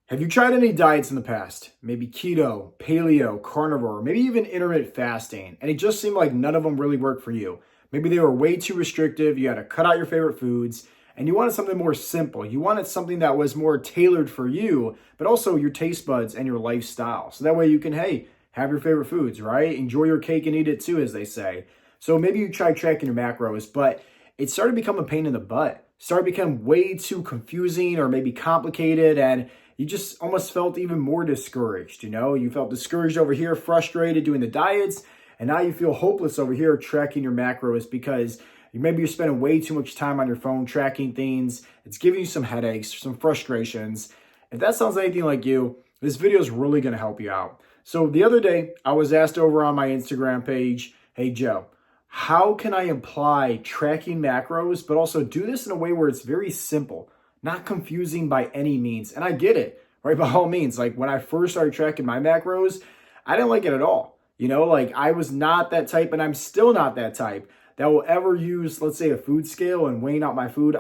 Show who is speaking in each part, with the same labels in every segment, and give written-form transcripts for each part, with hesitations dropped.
Speaker 1: Have you tried any diets in the past? Maybe keto, paleo, carnivore, maybe even intermittent fasting, and it just seemed like none of them really worked for you. Maybe they were way too restrictive, you had to cut out your favorite foods, and you wanted something more simple. You wanted something that was more tailored for you, but also your taste buds and your lifestyle. So that way you can, hey, have your favorite foods, right? Enjoy your cake and eat it too, as they say. So maybe you tried tracking your macros, but it started to become a pain in the butt. Started to become way too confusing or maybe complicated, and you just almost felt even more discouraged, You felt discouraged over here, frustrated doing the diets, and now you feel hopeless over here tracking your macros because maybe you're spending way too much time on your phone tracking things. It's giving you some headaches, some frustrations. If that sounds anything like you, this video is really going to help you out. So the other day, I was asked over on my Instagram page, hey, Joe, how can I apply tracking macros, but also do this in a way where it's very simple? Not confusing by any means. And I get it, right? By all means, like when I first started tracking my macros, I didn't like it at all. I was not that type, and I'm still not that type that will ever use, let's say, a food scale and weighing out my food.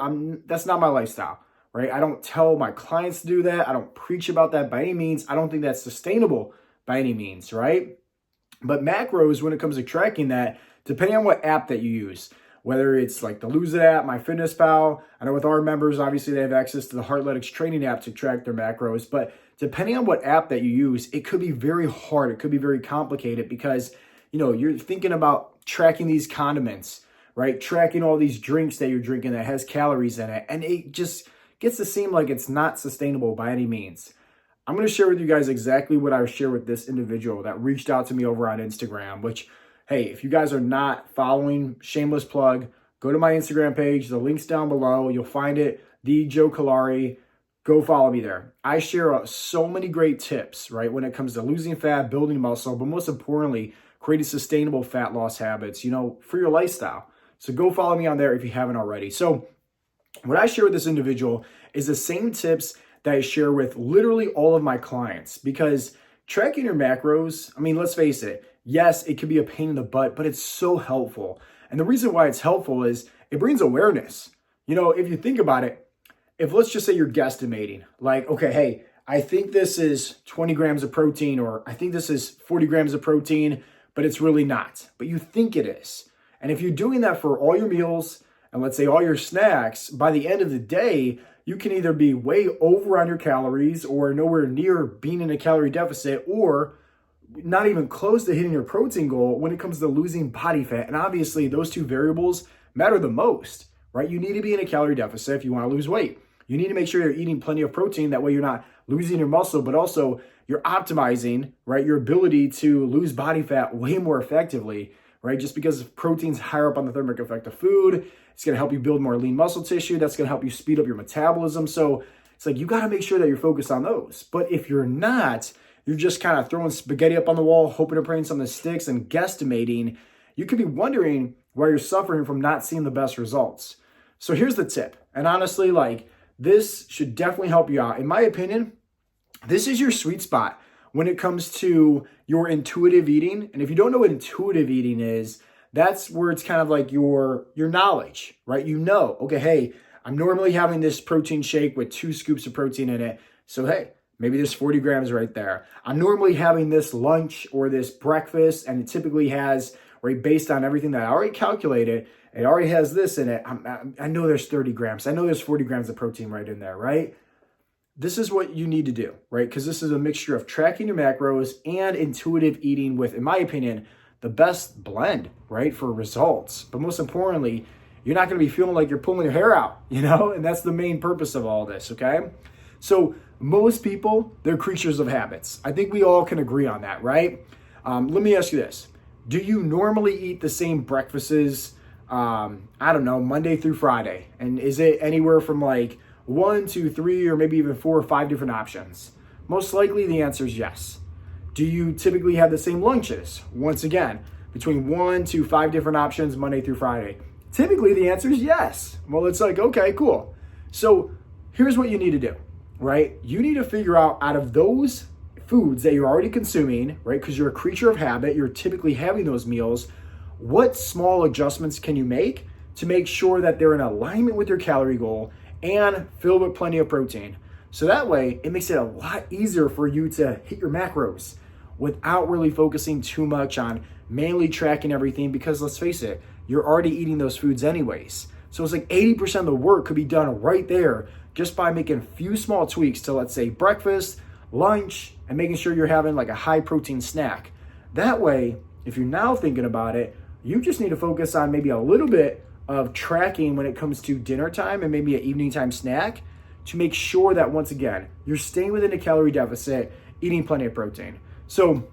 Speaker 1: That's not my lifestyle, right? I don't tell my clients to do that. I don't preach about that by any means. I don't think that's sustainable by any means, right? But macros, when it comes to tracking that, depending on what app that you use, whether it's like the Lose It app, MyFitnessPal. I know with our members, obviously they have access to the Heartletics training app to track their macros. But depending on what app that you use, it could be very hard. It could be very complicated because, you're thinking about tracking these condiments, right? Tracking all these drinks that you're drinking that has calories in it. And it just gets to seem like it's not sustainable by any means. I'm going to share with you guys exactly what I share with this individual that reached out to me over on Instagram, which, hey, if you guys are not following, shameless plug, go to my Instagram page. The link's down below. You'll find it, the Joe Callari. Go follow me there. I share so many great tips, right, when it comes to losing fat, building muscle, but most importantly, creating sustainable fat loss habits, for your lifestyle. So go follow me on there if you haven't already. So what I share with this individual is the same tips that I share with literally all of my clients, because tracking your macros, let's face it, yes, it can be a pain in the butt, but it's so helpful. And the reason why it's helpful is it brings awareness. If you think about it, if let's just say you're guesstimating, like, okay, hey, I think this is 20 grams of protein, or I think this is 40 grams of protein, but it's really not. But you think it is. And if you're doing that for all your meals, and let's say all your snacks, by the end of the day, you can either be way over on your calories or nowhere near being in a calorie deficit, or not even close to hitting your protein goal when it comes to losing body fat. And obviously those two variables matter the most, right? You need to be in a calorie deficit if you want to lose weight. You need to make sure you're eating plenty of protein. That way you're not losing your muscle, but also you're optimizing, right, your ability to lose body fat way more effectively, right? Just because protein's higher up on the thermic effect of food, it's going to help you build more lean muscle tissue. That's going to help you speed up your metabolism. So it's like you got to make sure that you're focused on those. But if you're not, you're just kind of throwing spaghetti up on the wall, hoping to praying something sticks and guesstimating, you could be wondering why you're suffering from not seeing the best results. So here's the tip. And honestly, this should definitely help you out. In my opinion, this is your sweet spot when it comes to your intuitive eating. And if you don't know what intuitive eating is, that's where it's kind of like your knowledge, right? Okay, hey, I'm normally having this protein shake with 2 scoops of protein in it. So, hey, maybe there's 40 grams right there. I'm normally having this lunch or this breakfast, and it typically has, right, based on everything that I already calculated, it already has this in it. I know there's 30 grams. I know there's 40 grams of protein right in there, right? This is what you need to do, right? Because this is a mixture of tracking your macros and intuitive eating with, in my opinion, the best blend, right, for results. But most importantly, you're not going to be feeling like you're pulling your hair out, and that's the main purpose of all this, okay? So most people, they're creatures of habits. I think we all can agree on that, right? Let me ask you this. Do you normally eat the same breakfasts, Monday through Friday? And is it anywhere from 1, 2, 3, or maybe even 4 or 5 different options? Most likely the answer is yes. Do you typically have the same lunches? Once again, between 1 to 5 different options, Monday through Friday. Typically the answer is yes. Well, it's okay, cool. So here's what you need to do, right? You need to figure out of those foods that you're already consuming, right? Because you're a creature of habit, you're typically having those meals. What small adjustments can you make to make sure that they're in alignment with your calorie goal and filled with plenty of protein? So that way, it makes it a lot easier for you to hit your macros without really focusing too much on manually tracking everything, because let's face it, you're already eating those foods anyways. So it's like 80% of the work could be done right there just by making a few small tweaks to, let's say, breakfast, lunch, and making sure you're having like a high protein snack. That way, if you're now thinking about it, you just need to focus on maybe a little bit of tracking when it comes to dinner time and maybe an evening time snack to make sure that, once again, you're staying within a calorie deficit, eating plenty of protein. So,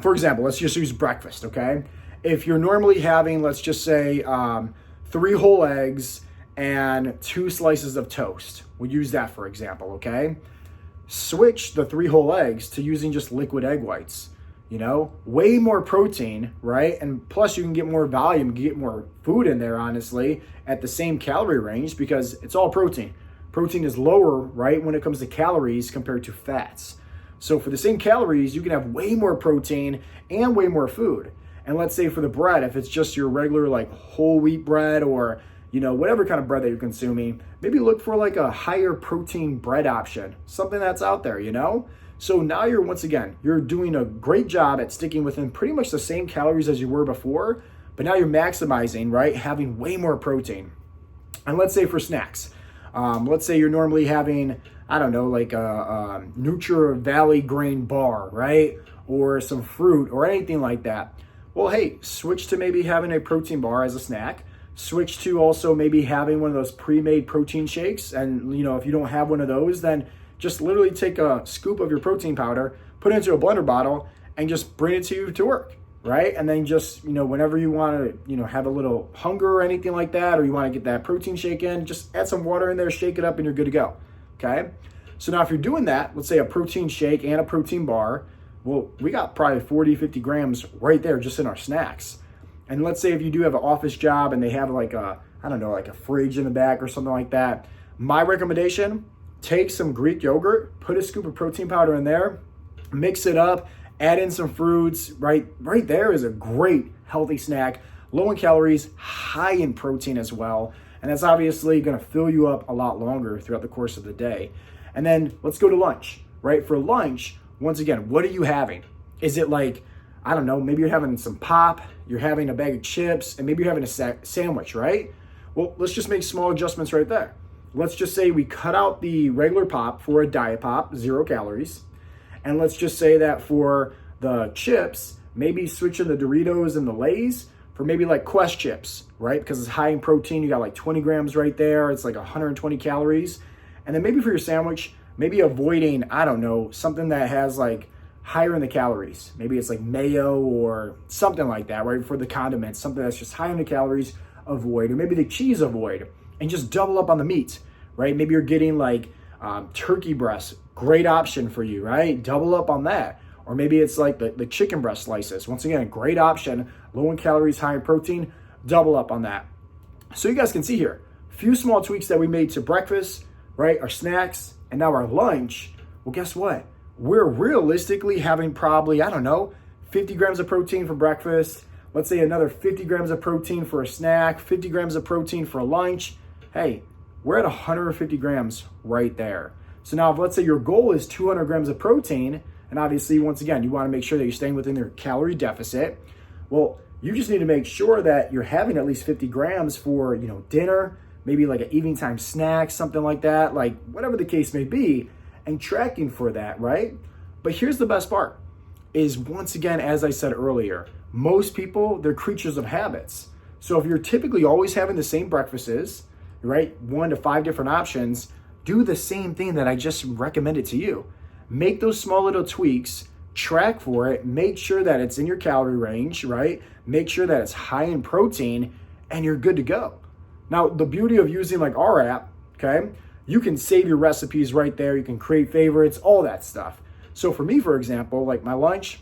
Speaker 1: for example, let's just use breakfast, okay? If you're normally having, let's just say, 3 whole eggs and 2 slices of toast. We'll use that for example, okay? Switch the 3 whole eggs to using just liquid egg whites. You know, way more protein, right? And plus you can get more volume, you can get more food in there, honestly, at the same calorie range, because it's all protein. Protein is lower, right, when it comes to calories compared to fats. So for the same calories, you can have way more protein and way more food. And let's say for the bread, if it's just your regular like whole wheat bread, or, you know, whatever kind of bread that you're consuming, maybe look for like a higher protein bread option, something that's out there, you know? So now you're, once again, you're doing a great job at sticking within pretty much the same calories as you were before, but now you're maximizing, right? Having way more protein. And let's say for snacks, let's say you're normally having, I don't know, like a Nutri Valley grain bar, right? Or some fruit or anything like that. Well, hey, switch to maybe having a protein bar as a snack. Switch to also maybe having one of those pre-made protein shakes. And, you know, if you don't have one of those, then just literally take a scoop of your protein powder, put it into a blender bottle, and just bring it to work, right? And then just, you know, whenever you want to, you know, have a little hunger or anything like that, or you want to get that protein shake in, just add some water in there, shake it up, and you're good to go, okay? So now if you're doing that, let's say a protein shake and a protein bar, well, we got probably 40, 50 grams right there just in our snacks. And let's say if you do have an office job and they have like a, I don't know, like a fridge in the back or something like that, my recommendation, take some Greek yogurt, put a scoop of protein powder in there, mix it up, add in some fruits. Right there is a great healthy snack, low in calories, high in protein as well. And that's obviously going to fill you up a lot longer throughout the course of the day. And then let's go to lunch, right? For lunch, once again, what are you having? Is it like, I don't know, maybe you're having some pop, you're having a bag of chips, and maybe you're having a sandwich, right? Well, let's just make small adjustments right there. Let's just say we cut out the regular pop for a diet pop, 0 calories. And let's just say that for the chips, maybe switching the Doritos and the Lay's for maybe like Quest chips, right? Because it's high in protein, you got like 20 grams right there. It's like 120 calories. And then maybe for your sandwich, maybe avoiding, I don't know, something that has like higher in the calories. Maybe it's like mayo or something like that, right? For the condiments, something that's just high in the calories, avoid. Or maybe the cheese, avoid. And just double up on the meat, right? Maybe you're getting like turkey breast, great option for you, right? Double up on that. Or maybe it's like the chicken breast slices. Once again, great option, low in calories, high in protein, double up on that. So you guys can see here, a few small tweaks that we made to breakfast, right? Our snacks, and now our lunch. Well, guess what? We're realistically having probably, I don't know, 50 grams of protein for breakfast. Let's say another 50 grams of protein for a snack, 50 grams of protein for a lunch. Hey, we're at 150 grams right there. So now if let's say your goal is 200 grams of protein, and obviously, once again, you want to make sure that you're staying within your calorie deficit. Well, you just need to make sure that you're having at least 50 grams for, you know, dinner, maybe like an evening time snack, something like that, like whatever the case may be, and tracking for that, right? But here's the best part is, once again, as I said earlier, most people, they're creatures of habits. So if you're typically always having the same breakfasts, right, 1 to 5 different options, do the same thing that I just recommended to you. Make those small little tweaks, track for it, make sure that it's in your calorie range, right? Make sure that it's high in protein, and you're good to go. Now, the beauty of using like our app, okay, you can save your recipes right there. You can create favorites, all that stuff. So for me, for example, like my lunch,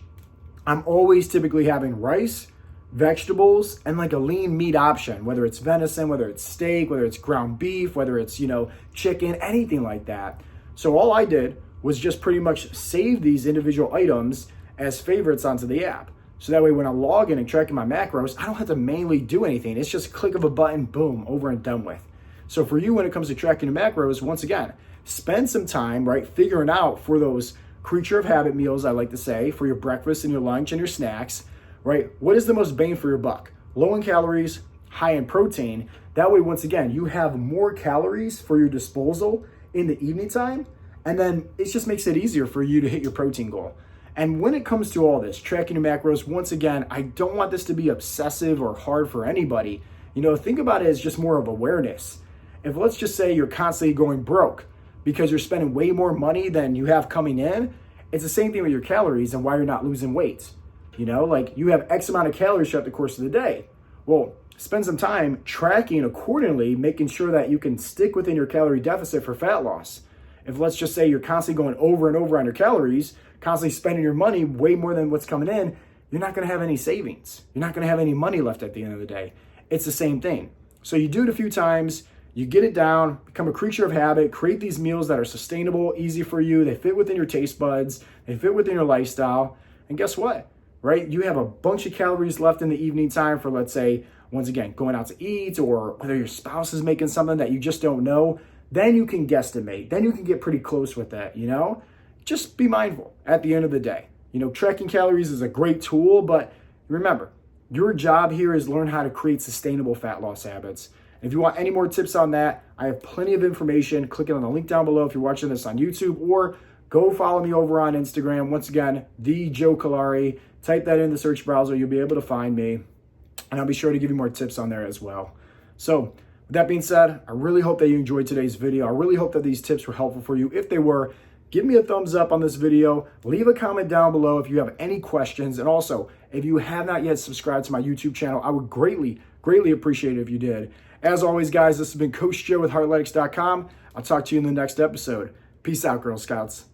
Speaker 1: I'm always typically having rice, vegetables, and like a lean meat option, whether it's venison, whether it's steak, whether it's ground beef, whether it's, you know, chicken, anything like that. So all I did was just pretty much save these individual items as favorites onto the app. So that way when I log in and tracking my macros, I don't have to manually do anything. It's just a click of a button, boom, over and done with. So for you, when it comes to tracking your macros, once again, spend some time, right, figuring out for those creature of habit meals, I like to say, for your breakfast and your lunch and your snacks, right? What is the most bang for your buck? Low in calories, high in protein. That way, once again, you have more calories for your disposal in the evening time, and then it just makes it easier for you to hit your protein goal. And when it comes to all this, tracking your macros, once again, I don't want this to be obsessive or hard for anybody. Think about it as just more of awareness. If let's just say you're constantly going broke because you're spending way more money than you have coming in, it's the same thing with your calories and why you're not losing weight. Like you have X amount of calories throughout the course of the day. Well, spend some time tracking accordingly, making sure that you can stick within your calorie deficit for fat loss. If let's just say you're constantly going over and over on your calories, constantly spending your money way more than what's coming in, you're not going to have any savings. You're not going to have any money left at the end of the day. It's the same thing. So you do it a few times, you get it down, become a creature of habit, create these meals that are sustainable, easy for you. They fit within your taste buds. They fit within your lifestyle. And guess what? Right? You have a bunch of calories left in the evening time for, let's say, once again, going out to eat, or whether your spouse is making something that you just don't know. Then you can guesstimate. Then you can get pretty close with that, Just be mindful at the end of the day. Tracking calories is a great tool, but remember, your job here is learn how to create sustainable fat loss habits. If you want any more tips on that, I have plenty of information. Click on the link down below if you're watching this on YouTube, or go follow me over on Instagram. Once again, the Joe Callari. Type that in the search browser. You'll be able to find me, and I'll be sure to give you more tips on there as well. So with that being said, I really hope that you enjoyed today's video. I really hope that these tips were helpful for you. If they were, give me a thumbs up on this video. Leave a comment down below if you have any questions. And also, if you have not yet subscribed to my YouTube channel, I would greatly appreciate it if you did. As always, guys, this has been Coach Joe with Heartletics.com. I'll talk to you in the next episode. Peace out, Girl Scouts.